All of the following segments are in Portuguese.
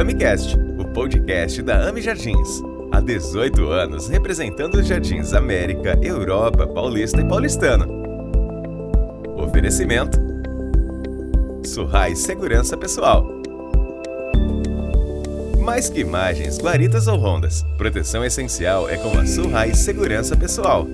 AmiCast, o podcast da Ami Jardins. Há 18 anos representando os Jardins América, Europa, Paulista e Paulistano. Oferecimento: Surrai Segurança Pessoal. Mais que imagens, guaritas ou rondas, proteção essencial é com a Surrai Segurança Pessoal.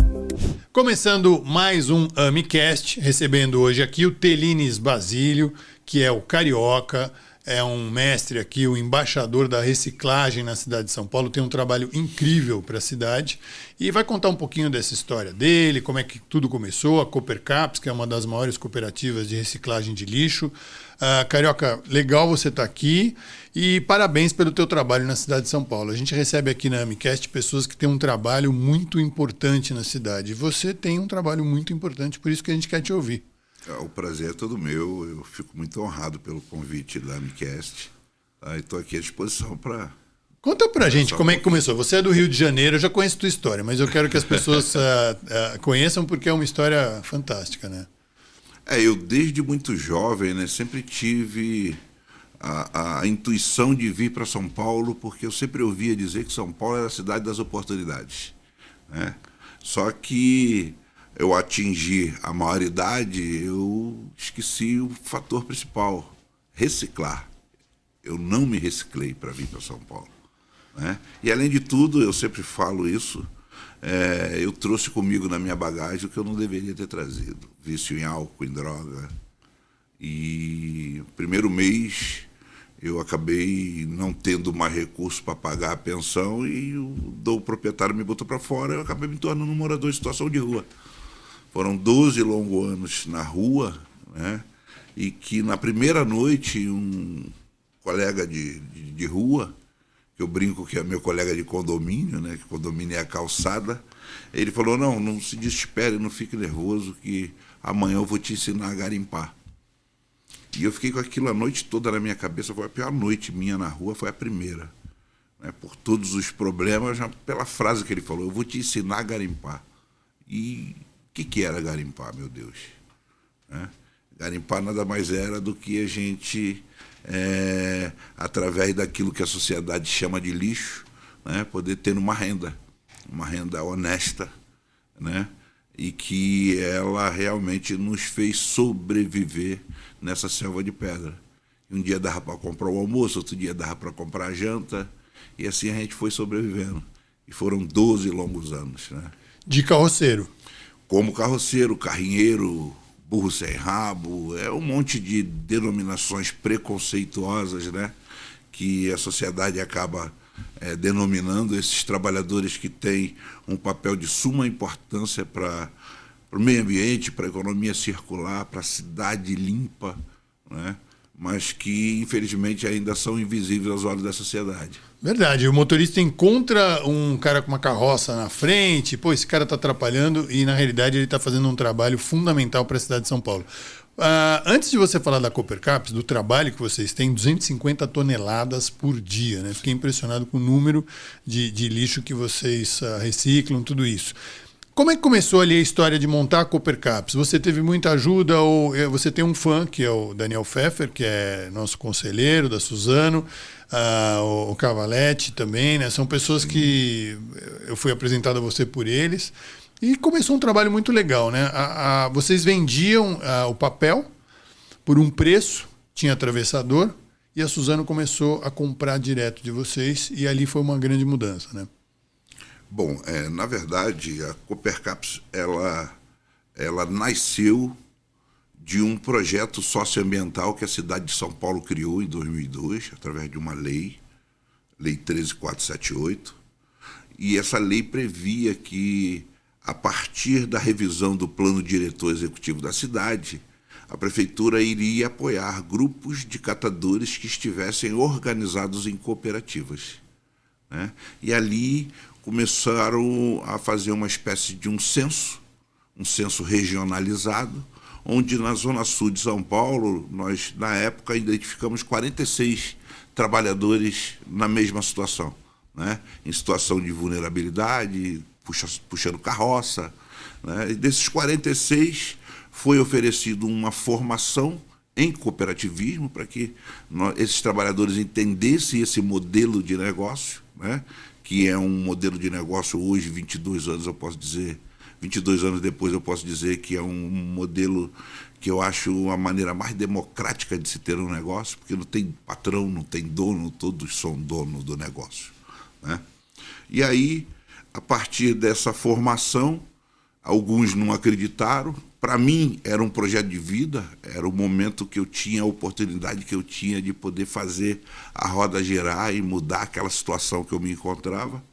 Começando mais um AmiCast, recebendo hoje aqui o Telines Basílio, que é o carioca, é um mestre aqui, o embaixador da reciclagem na cidade de São Paulo, tem um trabalho incrível para a cidade e vai contar um pouquinho dessa história dele, como é que tudo começou, a Coopercaps, que é uma das maiores cooperativas de reciclagem de lixo. Carioca, legal você estar aqui e parabéns pelo teu trabalho na cidade de São Paulo. A gente recebe aqui na AmiCast pessoas que têm um trabalho muito importante na cidade. E você tem um trabalho muito importante, por isso que a gente quer te ouvir. O prazer é todo meu, eu fico muito honrado pelo convite da AmiCast, tá? E estou aqui à disposição para... Conta pra gente como é que começou. Você é do Rio de Janeiro, eu já conheço a tua história, mas eu quero que as pessoas conheçam porque é uma história fantástica, né? Eu desde muito jovem, né, sempre tive a intuição de vir para São Paulo, porque eu sempre ouvia dizer que São Paulo era a cidade das oportunidades, né? Só que eu atingi a maioridade, eu esqueci o fator principal, reciclar. Eu não me reciclei para vir para São Paulo, né? E além de tudo, eu sempre falo isso, eu trouxe comigo na minha bagagem o que eu não deveria ter trazido. Vício em álcool, em droga. E no primeiro mês eu acabei não tendo mais recurso para pagar a pensão e o proprietário me botou para fora, eu acabei me tornando um morador em situação de rua. Foram 12 longos anos na rua, né? E que na primeira noite um colega de rua, que eu brinco que é meu colega de condomínio, né? Que condomínio é a calçada, ele falou: não se desespere, não fique nervoso, que amanhã eu vou te ensinar a garimpar. E eu fiquei com aquilo a noite toda na minha cabeça. Foi a pior noite minha na rua, foi a primeira, né? Por todos os problemas, já pela frase que ele falou: eu vou te ensinar a garimpar. E o que era garimpar, meu Deus? Garimpar nada mais era do que a gente, através daquilo que a sociedade chama de lixo, né, poder ter uma renda honesta, né, e que ela realmente nos fez sobreviver nessa selva de pedra. Um dia dava para comprar o almoço, outro dia dava para comprar a janta, e assim a gente foi sobrevivendo. E foram 12 longos anos, né? De carroceiro. Como carroceiro, carrinheiro, burro sem rabo, um monte de denominações preconceituosas, né, que a sociedade acaba denominando esses trabalhadores que têm um papel de suma importância para o meio ambiente, para a economia circular, para a cidade limpa, né, mas que infelizmente ainda são invisíveis aos olhos da sociedade. Verdade, o motorista encontra um cara com uma carroça na frente, pô, esse cara está atrapalhando e na realidade ele está fazendo um trabalho fundamental para a cidade de São Paulo. Antes de você falar da Coopercaps, do trabalho que vocês têm, 250 toneladas por dia, né? Fiquei impressionado com o número de lixo que vocês reciclam, tudo isso. Como é que começou ali a história de montar a Coopercaps? Você teve muita ajuda ou você tem um fã, que é o Daniel Pfeffer, que é nosso conselheiro, da Suzano, o Cavaletti também, né? São pessoas que eu fui apresentado a você por eles. E começou um trabalho muito legal, né? Vocês vendiam o papel por um preço, tinha atravessador, e a Suzano começou a comprar direto de vocês, e ali foi uma grande mudança, né? Bom, na verdade, a Coopercaps, ela nasceu de um projeto socioambiental que a cidade de São Paulo criou em 2002, através de uma lei 13.478, e essa lei previa que, a partir da revisão do plano diretor executivo da cidade, a prefeitura iria apoiar grupos de catadores que estivessem organizados em cooperativas, né? E ali começaram a fazer uma espécie de um censo regionalizado, onde na Zona Sul de São Paulo, nós, na época, identificamos 46 trabalhadores na mesma situação, né? Em situação de vulnerabilidade, puxando carroça, né? E desses 46, foi oferecido uma formação em cooperativismo, para que esses trabalhadores entendessem esse modelo de negócio, né? Que é um modelo de negócio hoje, 22 anos, eu posso dizer, 22 anos depois eu posso dizer que é um modelo que eu acho a maneira mais democrática de se ter um negócio, porque não tem patrão, não tem dono, todos são donos do negócio, né? E aí, a partir dessa formação, alguns não acreditaram. Para mim, era um projeto de vida, era o momento que eu tinha, a oportunidade que eu tinha de poder fazer a roda girar e mudar aquela situação que eu me encontrava.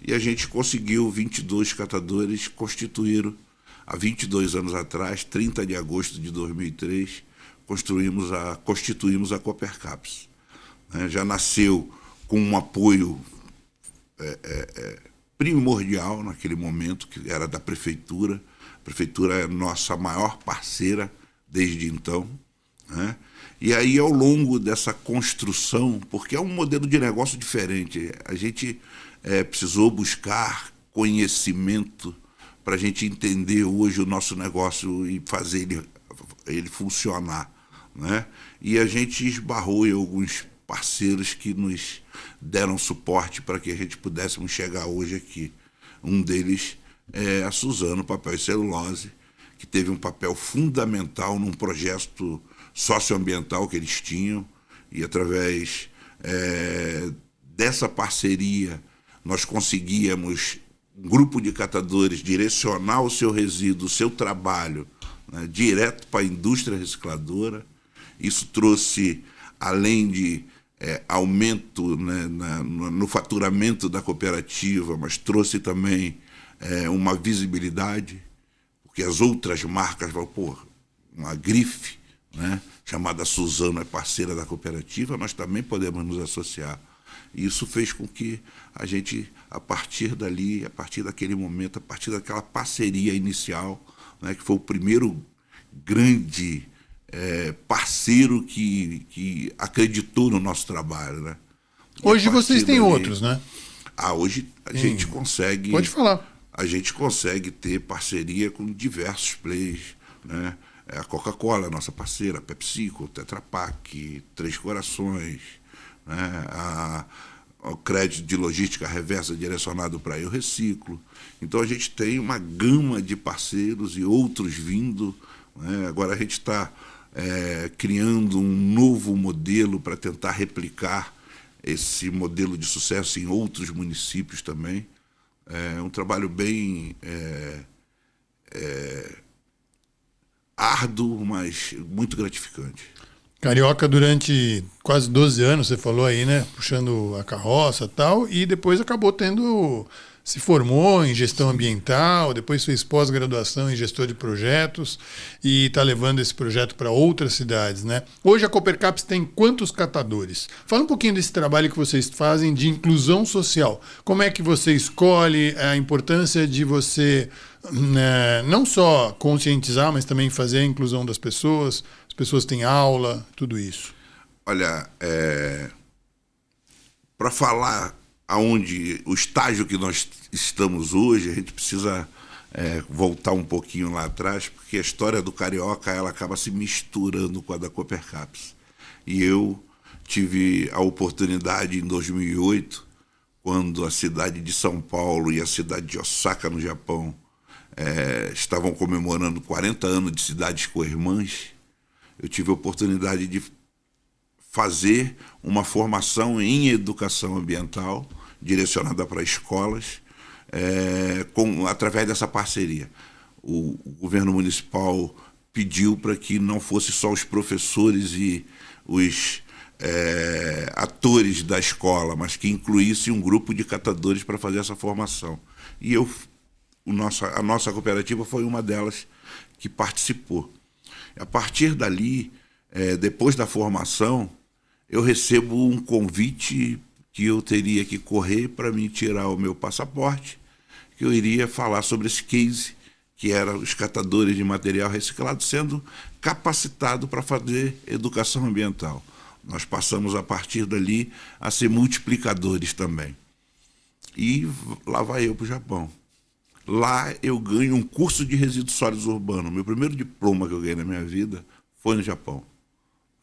E a gente conseguiu, 22 catadores constituíram, há 22 anos atrás, 30 de agosto de 2003, constituímos a Copercaps. Já nasceu com um apoio primordial naquele momento, que era da Prefeitura. A Prefeitura é nossa maior parceira desde então, né? E aí, ao longo dessa construção, porque é um modelo de negócio diferente, a gente precisou buscar conhecimento para a gente entender hoje o nosso negócio e fazer ele funcionar, né? E a gente esbarrou em alguns parceiros que nos deram suporte para que a gente pudéssemos chegar hoje aqui. Um deles é a Suzano Papel e Celulose, que teve um papel fundamental num projeto socioambiental que eles tinham, e através dessa parceria nós conseguíamos, um grupo de catadores, direcionar o seu resíduo, o seu trabalho, né, direto para a indústria recicladora. Isso trouxe, além de aumento, né, no faturamento da cooperativa, mas trouxe também uma visibilidade, porque as outras marcas falam, pô, uma grife, né, chamada Suzano é parceira da cooperativa, nós também podemos nos associar. E isso fez com que a gente, a partir dali, a partir daquele momento, a partir daquela parceria inicial, né, que foi o primeiro grande parceiro que acreditou no nosso trabalho, né? Hoje vocês têm outros, né? Hoje a gente consegue... Pode falar. A gente consegue ter parceria com diversos players, né? A Coca-Cola é nossa parceira, a PepsiCo, Tetra Pak, Três Corações, né? O crédito de logística reversa direcionado para Eu Reciclo. Então a gente tem uma gama de parceiros e outros vindo, né? Agora a gente está criando um novo modelo para tentar replicar esse modelo de sucesso em outros municípios também. É um trabalho bem árduo, mas muito gratificante. Carioca, durante quase 12 anos, você falou aí, né? Puxando a carroça e tal, e depois acabou se formou em gestão ambiental, depois fez pós-graduação em gestor de projetos e está levando esse projeto para outras cidades, né? Hoje a Copercaps tem quantos catadores? Fala um pouquinho desse trabalho que vocês fazem de inclusão social. Como é que você escolhe, a importância de você não só conscientizar, mas também fazer a inclusão das pessoas? As pessoas têm aula, tudo isso. Olha, para falar aonde o estágio que nós estamos hoje, a gente precisa voltar um pouquinho lá atrás, porque a história do Carioca ela acaba se misturando com a da Copercaps. E eu tive a oportunidade em 2008, quando a cidade de São Paulo e a cidade de Osaka, no Japão, estavam comemorando 40 anos de cidades co-irmãs. Eu tive a oportunidade de fazer uma formação em educação ambiental direcionada para escolas, através dessa parceria. O governo municipal pediu para que não fosse só os professores e os atores da escola, mas que incluísse um grupo de catadores para fazer essa formação. E a nossa cooperativa foi uma delas que participou. A partir dali, depois da formação, eu recebo um convite que eu teria que correr para me tirar o meu passaporte, que eu iria falar sobre esse case, que era os catadores de material reciclado sendo capacitado para fazer educação ambiental. Nós passamos, a partir dali, a ser multiplicadores também. E lá vai eu para o Japão. Lá eu ganho um curso de resíduos sólidos urbanos. Meu primeiro diploma que eu ganhei na minha vida foi no Japão.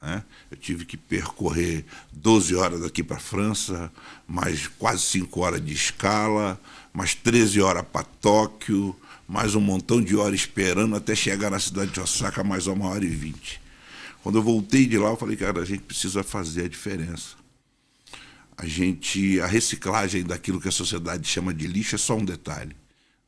né? Eu tive que percorrer 12 horas daqui para a França, mais quase 5 horas de escala, mais 13 horas para Tóquio, mais um montão de horas esperando até chegar na cidade de Osaka, mais 1h20. Quando eu voltei de lá, eu falei, cara, a gente precisa fazer a diferença. A reciclagem daquilo que a sociedade chama de lixo é só um detalhe,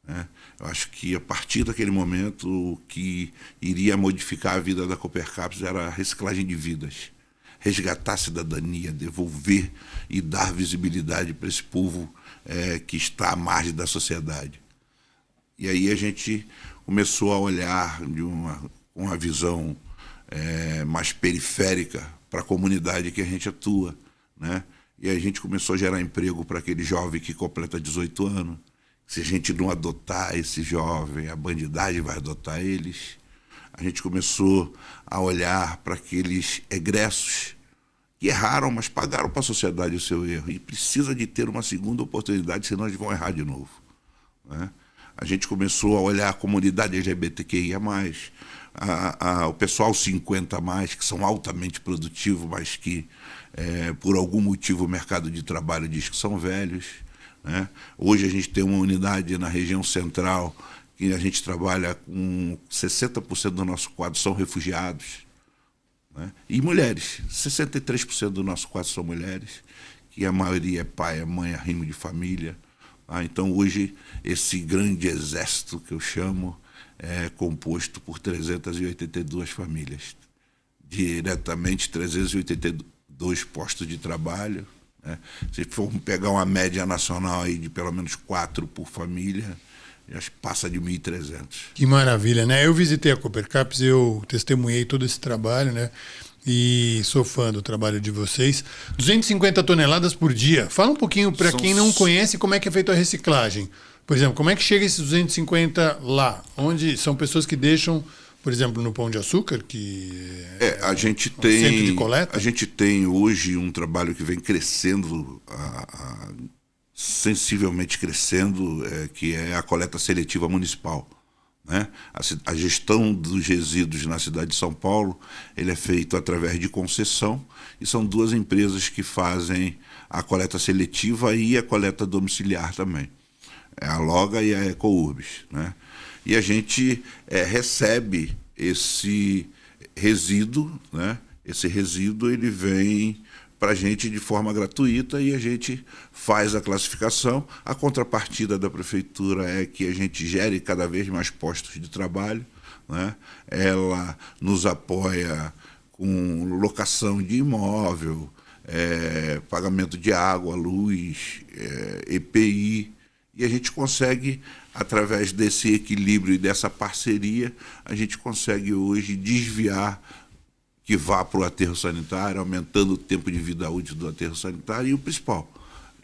né? Eu acho que a partir daquele momento o que iria modificar a vida da Copercaps era a reciclagem de vidas, resgatar a cidadania, devolver e dar visibilidade para esse povo que está à margem da sociedade. E aí a gente começou a olhar com uma visão mais periférica para a comunidade que a gente atua, né? E a gente começou a gerar emprego para aquele jovem que completa 18 anos. Se a gente não adotar esse jovem, a bandidagem vai adotar eles. A gente começou a olhar para aqueles egressos que erraram, mas pagaram para a sociedade o seu erro. E precisa de ter uma segunda oportunidade, senão eles vão errar de novo, né? A gente começou a olhar a comunidade LGBTQIA+, o pessoal 50+, que são altamente produtivos, mas que, por algum motivo, o mercado de trabalho diz que são velhos, né? Hoje a gente tem uma unidade na região central que a gente trabalha com 60% do nosso quadro são refugiados, né? E mulheres, 63% do nosso quadro são mulheres, que a maioria é pai, é mãe, é arrimo de família. Então hoje esse grande exército que eu chamo é composto por 382 famílias, diretamente 382 postos de trabalho, né? Se formos pegar uma média nacional aí de pelo menos 4 por família, já passa de 1.300. Que maravilha, né? Eu visitei a Copercaps, eu testemunhei todo esse trabalho, né? E sou fã do trabalho de vocês. 250 toneladas por dia. Fala um pouquinho para quem não conhece como é que é feita a reciclagem. Por exemplo, como é que chega esses 250 lá? Onde são pessoas que deixam, por exemplo, no Pão de Açúcar, que a gente um centro de coleta? A gente tem hoje um trabalho que vem crescendo, sensivelmente crescendo, que é a coleta seletiva municipal, né? A gestão dos resíduos na cidade de São Paulo ele é feito através de concessão e são 2 empresas que fazem a coleta seletiva e a coleta domiciliar também. É a Loga e a Ecourbis, né? E a gente recebe esse resíduo, né? Esse resíduo ele vem para a gente de forma gratuita e a gente faz a classificação. A contrapartida da prefeitura é que a gente gere cada vez mais postos de trabalho, né? Ela nos apoia com locação de imóvel, pagamento de água, luz, EPI, e a gente consegue, através desse equilíbrio e dessa parceria, a gente consegue hoje desviar que vá para o aterro sanitário, aumentando o tempo de vida útil do aterro sanitário e o principal,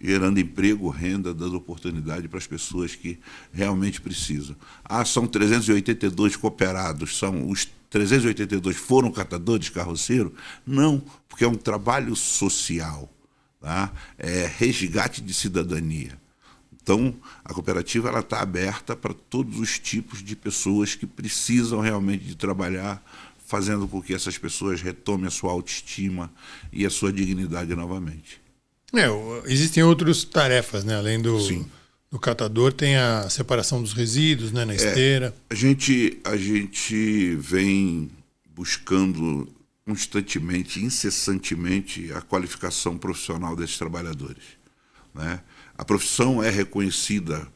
gerando emprego, renda, dando oportunidade para as pessoas que realmente precisam. São 382 cooperados, os 382 foram catadores, carroceiros? Não, porque é um trabalho social, tá? É resgate de cidadania. Então, a cooperativa está aberta para todos os tipos de pessoas que precisam realmente de trabalhar, fazendo com que essas pessoas retomem a sua autoestima e a sua dignidade novamente. Existem outras tarefas, né? Além do catador, tem a separação dos resíduos, né? Na esteira. A gente vem buscando constantemente, incessantemente, a qualificação profissional desses trabalhadores, né? A profissão é reconhecida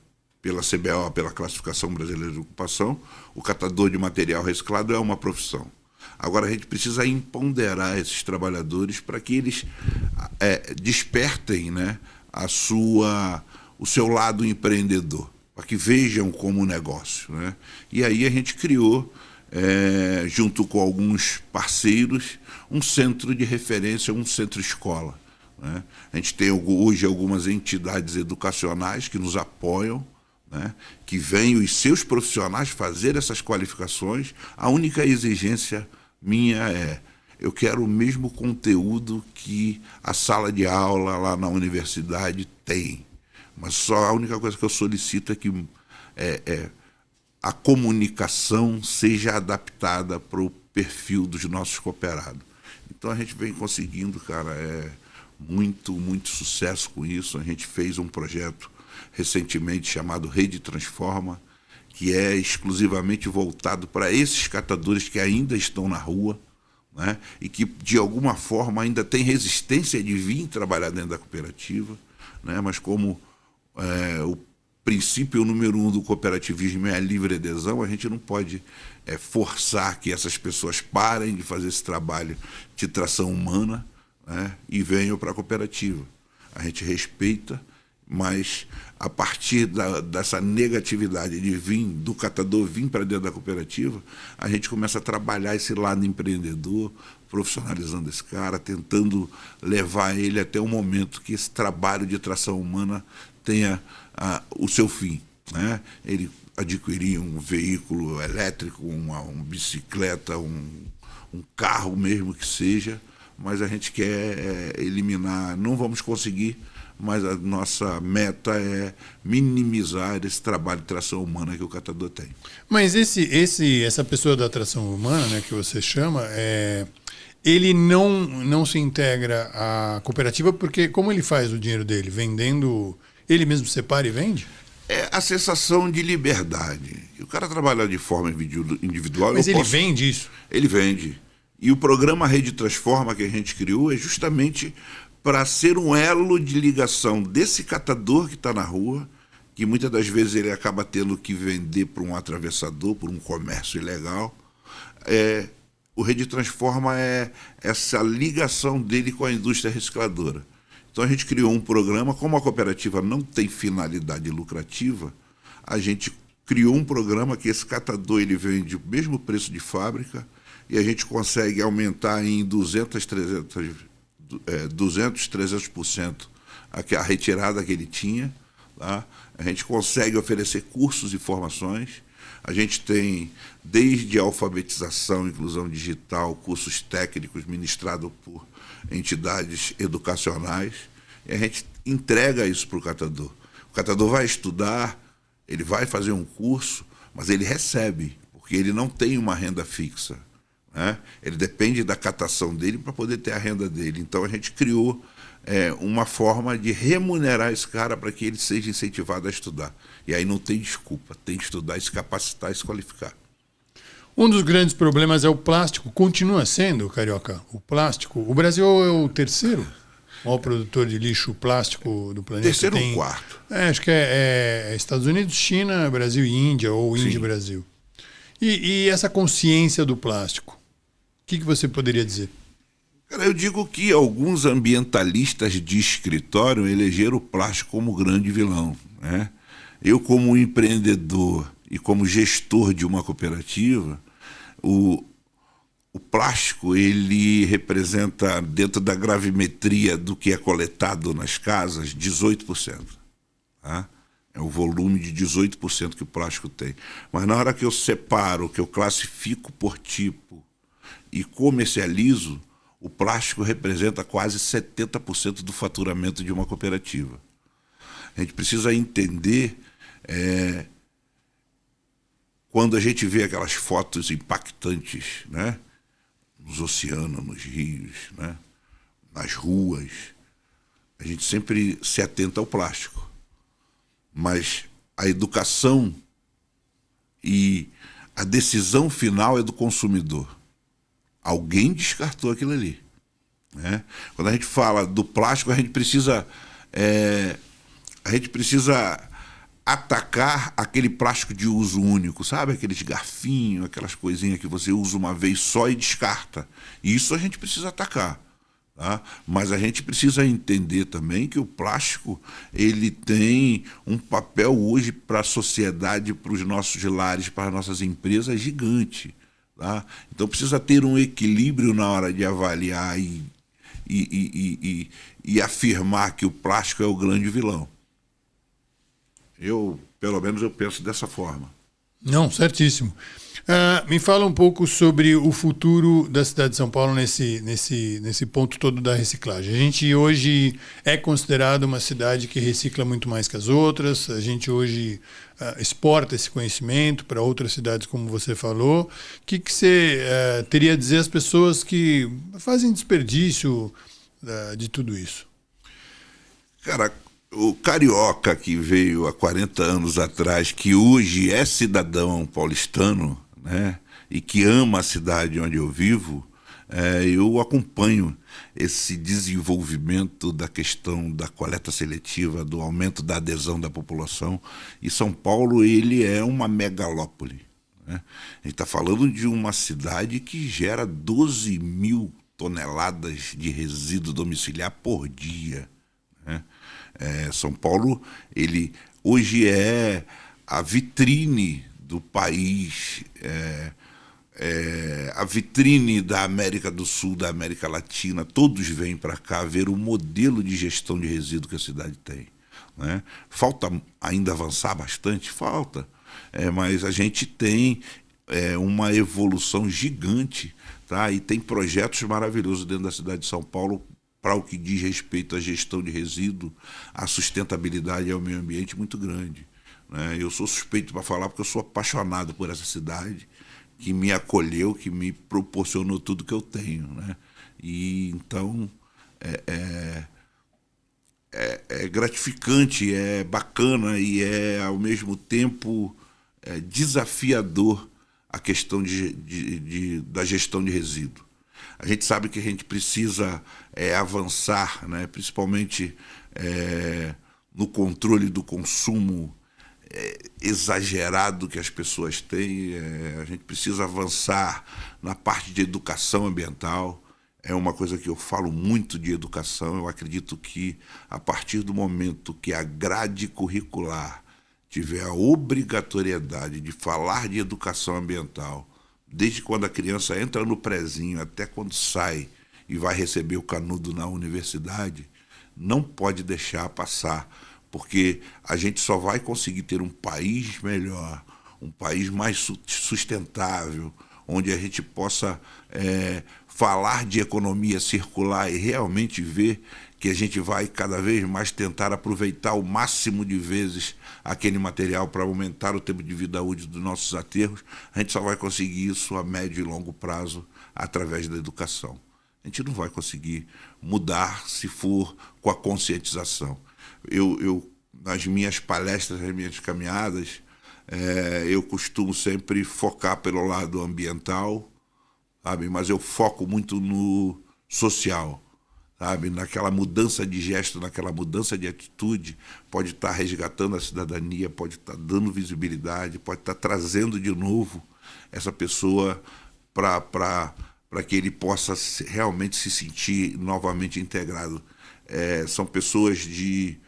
pela CBO, pela Classificação Brasileira de Ocupação. O catador de material reciclado é uma profissão. Agora a gente precisa empoderar esses trabalhadores para que eles despertem, né, o seu lado empreendedor, para que vejam como negócio, né? E aí a gente criou, junto com alguns parceiros, um centro de referência, um centro-escola, né? A gente tem hoje algumas entidades educacionais que nos apoiam, né, que vêm os seus profissionais fazer essas qualificações. A única exigência minha eu quero o mesmo conteúdo que a sala de aula lá na universidade tem, mas só a única coisa que eu solicito é que a comunicação seja adaptada para o perfil dos nossos cooperados. Então a gente vem conseguindo, cara, muito, muito sucesso com isso. A gente fez um projeto recentemente chamado Rede Transforma, que é exclusivamente voltado para esses catadores que ainda estão na rua, né? E que, de alguma forma, ainda tem resistência de vir trabalhar dentro da cooperativa, né? Mas como o princípio número 1 do cooperativismo é a livre adesão, a gente não pode forçar que essas pessoas parem de fazer esse trabalho de tração humana, né? E venham para a cooperativa. A gente respeita, mas a partir dessa negatividade de vir, do catador vir para dentro da cooperativa, a gente começa a trabalhar esse lado empreendedor, profissionalizando esse cara, tentando levar ele até o momento que esse trabalho de tração humana tenha o seu fim, né? Ele adquirir um veículo elétrico, uma bicicleta, um carro mesmo que seja, mas a gente quer eliminar, não vamos conseguir, mas a nossa meta é minimizar esse trabalho de tração humana que o catador tem. Mas essa pessoa da tração humana, né, que você chama, ele não se integra à cooperativa porque como ele faz o dinheiro dele? Vendendo, ele mesmo separa e vende? É a sensação de liberdade. O cara trabalha de forma individual. Mas ele vende isso? Ele vende. E o programa Rede Transforma que a gente criou é justamente para ser um elo de ligação desse catador que está na rua, que muitas das vezes ele acaba tendo que vender para um atravessador, por um comércio ilegal. O Rede Transforma é essa ligação dele com a indústria recicladora. Então a gente criou um programa, como a cooperativa não tem finalidade lucrativa, a gente criou um programa que esse catador ele vende o mesmo preço de fábrica e a gente consegue aumentar em 300% a retirada que ele tinha. Tá? A gente consegue oferecer cursos e formações. A gente tem, desde a alfabetização, inclusão digital, cursos técnicos ministrados por entidades educacionais, e a gente entrega isso para o catador. O catador vai estudar, ele vai fazer um curso, mas ele recebe, porque ele não tem uma renda fixa, né? Ele depende da catação dele para poder ter a renda dele. Então a gente criou uma forma de remunerar esse cara para que ele seja incentivado a estudar. E aí não tem desculpa, tem que estudar, se capacitar e se qualificar. Um dos grandes problemas é o plástico. Continua sendo, Carioca, o plástico. O Brasil é o terceiro maior produtor de lixo plástico do planeta. Terceiro ou quarto? Acho que é Estados Unidos, China, Brasil e Índia, ou Índia e Brasil. E essa consciência do plástico? O que você poderia dizer? Cara, eu digo que alguns ambientalistas de escritório elegeram o plástico como grande vilão, né? Eu, como empreendedor e como gestor de uma cooperativa, o plástico ele representa, dentro da gravimetria do que é coletado nas casas, 18%. Tá? É o volume de 18% que o plástico tem. Mas na hora que eu separo, que eu classifico por tipo e comercializo, o plástico representa quase 70% do faturamento de uma cooperativa. A gente precisa entender, quando a gente vê aquelas fotos impactantes, né, nos oceanos, nos rios, né, nas ruas, a gente sempre se atenta ao plástico. Mas a educação e a decisão final é do consumidor. Alguém descartou aquilo ali, né? Quando a gente fala do plástico, a gente precisa atacar aquele plástico de uso único, sabe? Aqueles garfinhos, aquelas coisinhas que você usa uma vez só e descarta. Isso a gente precisa atacar. Tá? Mas a gente precisa entender também que o plástico ele tem um papel hoje para a sociedade, para os nossos lares, para as nossas empresas gigante. Tá? Então precisa ter um equilíbrio na hora de avaliar e afirmar que o plástico é o grande vilão. Pelo menos eu penso dessa forma. Não, certíssimo. Me fala um pouco sobre o futuro da cidade de São Paulo nesse ponto todo da reciclagem. A gente hoje é considerado uma cidade que recicla muito mais que as outras. A gente hoje exporta esse conhecimento para outras cidades, como você falou. O que você teria a dizer às pessoas que fazem desperdício de tudo isso? Cara, o carioca que veio há 40 anos atrás, que hoje é cidadão paulistano, né, e que ama a cidade onde eu vivo, eu acompanho esse desenvolvimento da questão da coleta seletiva, do aumento da adesão da população. E São Paulo, ele é uma megalópole, né? A gente está falando de uma cidade que gera 12 mil toneladas de resíduo domiciliar por dia, né? São Paulo, ele hoje é a vitrine do país, a vitrine da América do Sul, da América Latina. Todos vêm para cá ver o modelo de gestão de resíduo que a cidade tem, né? Falta ainda avançar bastante? Falta, mas a gente tem uma evolução gigante, tá? E tem projetos maravilhosos dentro da cidade de São Paulo para o que diz respeito à gestão de resíduo, à sustentabilidade e ao meio ambiente muito grande, né? Eu sou suspeito para falar porque eu sou apaixonado por essa cidade, que me acolheu, que me proporcionou tudo que eu tenho, né? E então é gratificante, é bacana e é ao mesmo tempo desafiador a questão da gestão de resíduo. A gente sabe que a gente precisa avançar, né? Principalmente no controle do consumo exagerado que as pessoas têm. A gente precisa avançar na parte de educação ambiental. É uma coisa que eu falo muito de educação. Eu acredito que a partir do momento que a grade curricular tiver a obrigatoriedade de falar de educação ambiental, desde quando a criança entra no prezinho até quando sai e vai receber o canudo na universidade, não pode deixar passar, porque a gente só vai conseguir ter um país melhor, um país mais sustentável, onde a gente possa falar de economia circular e realmente ver que a gente vai cada vez mais tentar aproveitar o máximo de vezes aquele material para aumentar o tempo de vida útil dos nossos aterros. A gente só vai conseguir isso a médio e longo prazo através da educação. A gente não vai conseguir mudar se for com a conscientização. Eu nas minhas palestras, nas minhas caminhadas, eu costumo sempre focar pelo lado ambiental, sabe? Mas eu foco muito no social, sabe? Naquela mudança de gesto, naquela mudança de atitude, pode estar resgatando a cidadania, pode estar dando visibilidade, pode estar trazendo de novo essa pessoa para que ele possa realmente se sentir novamente integrado. São pessoas de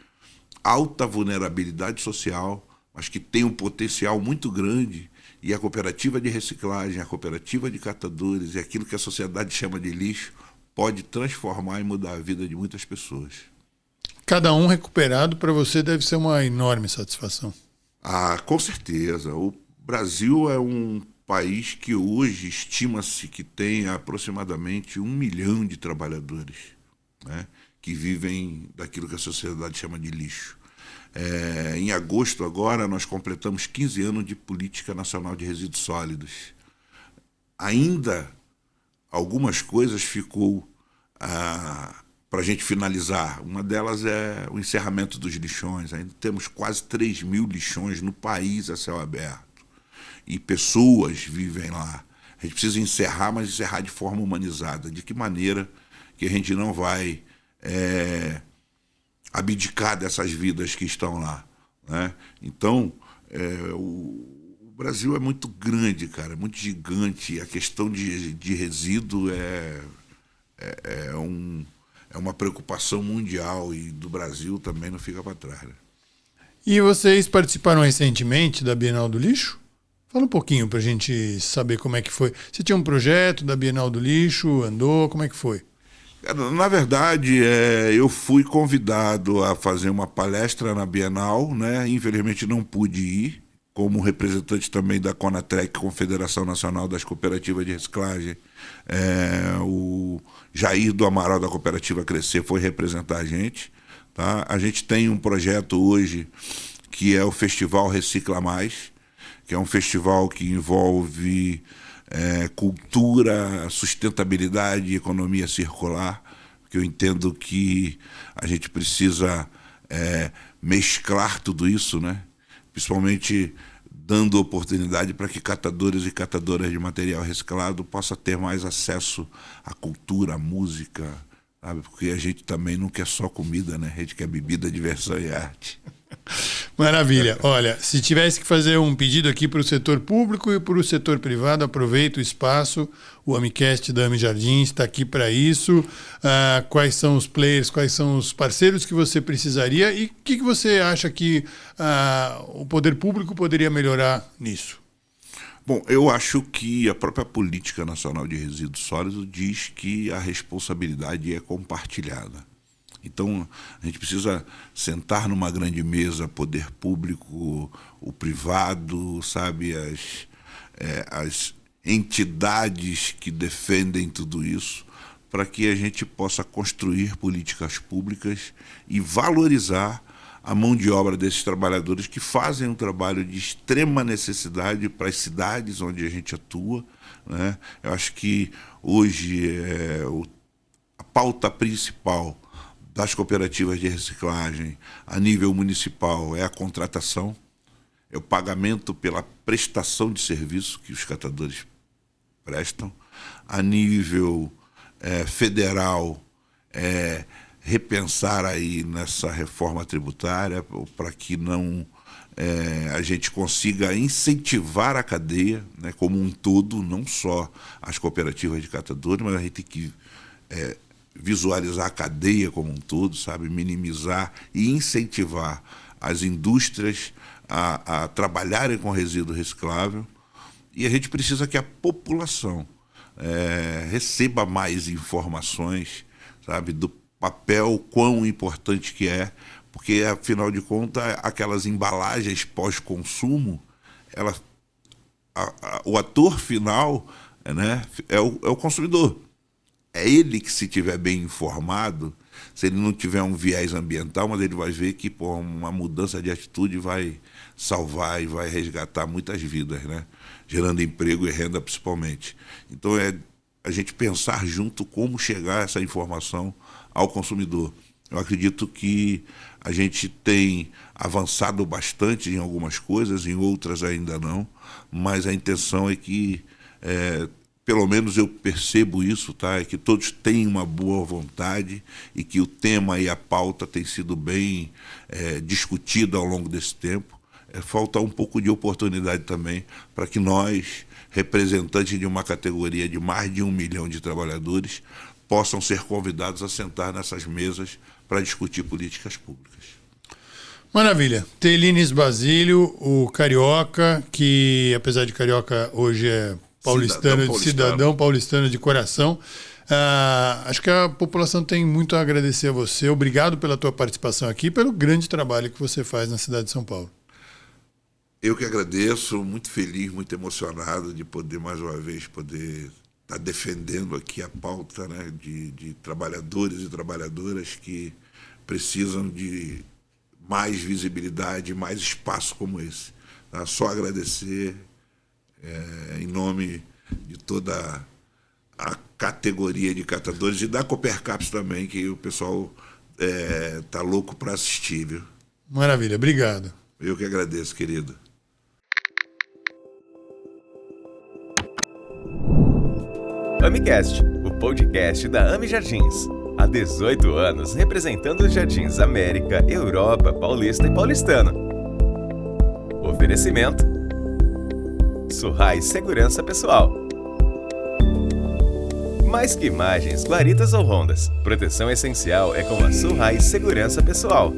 alta vulnerabilidade social, mas que têm um potencial muito grande, e a cooperativa de reciclagem, a cooperativa de catadores e aquilo que a sociedade chama de lixo pode transformar e mudar a vida de muitas pessoas. Cada um recuperado para você deve ser uma enorme satisfação. Com certeza. O Brasil é um país que hoje estima-se que tem aproximadamente 1 milhão de trabalhadores, né, que vivem daquilo que a sociedade chama de lixo. Em agosto agora nós completamos 15 anos de Política Nacional de Resíduos Sólidos. Ainda algumas coisas ficou para a gente finalizar. Uma delas é o encerramento dos lixões. Ainda temos quase 3 mil lixões no país a céu aberto. E pessoas vivem lá. A gente precisa encerrar, mas encerrar de forma humanizada. De que maneira que a gente não vai abdicar dessas vidas que estão lá, né? Então, o Brasil é muito grande, cara, é muito gigante. A questão de resíduo é uma preocupação mundial, e do Brasil também não fica para trás, né? E vocês participaram recentemente da Bienal do Lixo? Fala um pouquinho para a gente saber como é que foi. Você tinha um projeto da Bienal do Lixo, andou, como é que foi? Na verdade, eu fui convidado a fazer uma palestra na Bienal, né? Infelizmente não pude ir. como representante também da Conatrec, Confederação Nacional das Cooperativas de Reciclagem. O Jair do Amaral, da Cooperativa Crescer, foi representar a gente. Tá? A gente tem um projeto hoje que é o Festival Recicla Mais, que é um festival que envolve cultura, sustentabilidade e economia circular, que eu entendo que a gente precisa mesclar tudo isso, né? Principalmente dando oportunidade para que catadores e catadoras de material reciclado possam ter mais acesso à cultura, à música, sabe? Porque a gente também não quer só comida, né? A gente quer bebida, diversão e arte. Maravilha. Olha, se tivesse que fazer um pedido aqui para o setor público e para o setor privado, aproveita o espaço. O Amicast da Ami Jardins está aqui para isso. Quais são os players, quais são os parceiros que você precisaria e o que você acha que o poder público poderia melhorar nisso? Bom, eu acho que a própria Política Nacional de Resíduos Sólidos diz que a responsabilidade é compartilhada. Então, a gente precisa sentar numa grande mesa, poder público, o privado, sabe, as entidades que defendem tudo isso, para que a gente possa construir políticas públicas e valorizar a mão de obra desses trabalhadores que fazem um trabalho de extrema necessidade para as cidades onde a gente atua, né? Eu acho que hoje a pauta principal das cooperativas de reciclagem a nível municipal é a contratação, é o pagamento pela prestação de serviço que os catadores prestam. A nível federal, repensar aí nessa reforma tributária para que não a gente consiga incentivar a cadeia, né, como um todo, não só as cooperativas de catadores, mas a gente tem que visualizar a cadeia como um todo, sabe, minimizar e incentivar as indústrias a trabalharem com resíduo reciclável. E a gente precisa que a população receba mais informações, sabe, do papel, quão importante que é, porque, afinal de contas, aquelas embalagens pós-consumo, o ator final, né, é o consumidor. É ele que, se estiver bem informado, se ele não tiver um viés ambiental, mas ele vai ver que uma mudança de atitude vai salvar e vai resgatar muitas vidas, né? Gerando emprego e renda principalmente. Então a gente pensar junto como chegar essa informação ao consumidor. Eu acredito que a gente tem avançado bastante em algumas coisas, em outras ainda não, mas a intenção é que pelo menos eu percebo isso, tá? É que todos têm uma boa vontade e que o tema e a pauta têm sido bem discutido ao longo desse tempo. Falta um pouco de oportunidade também para que nós, representantes de uma categoria de mais de 1 milhão de trabalhadores, possam ser convidados a sentar nessas mesas para discutir políticas públicas. Maravilha. Telines Basílio, o carioca, que apesar de carioca hoje é cidadão paulistano de coração. Acho que a população tem muito a agradecer a você. Obrigado pela tua participação aqui e pelo grande trabalho que você faz na cidade de São Paulo. Eu que agradeço, muito feliz, muito emocionado de poder, mais uma vez, estar defendendo aqui a pauta, né, de trabalhadores e trabalhadoras que precisam de mais visibilidade, mais espaço como esse. Tá? Só agradecer em nome de toda a categoria de catadores e da Coopercaps também, que o pessoal tá louco para assistir, viu? Maravilha, obrigado. Eu que agradeço, querido. Amicast, o podcast da Ami Jardins. Há 18 anos representando os Jardins América, Europa, Paulista e Paulistano. Oferecimento: Surrais Segurança Pessoal. Mais que imagens, guaritas ou rondas, proteção essencial é com a Surrais Segurança Pessoal.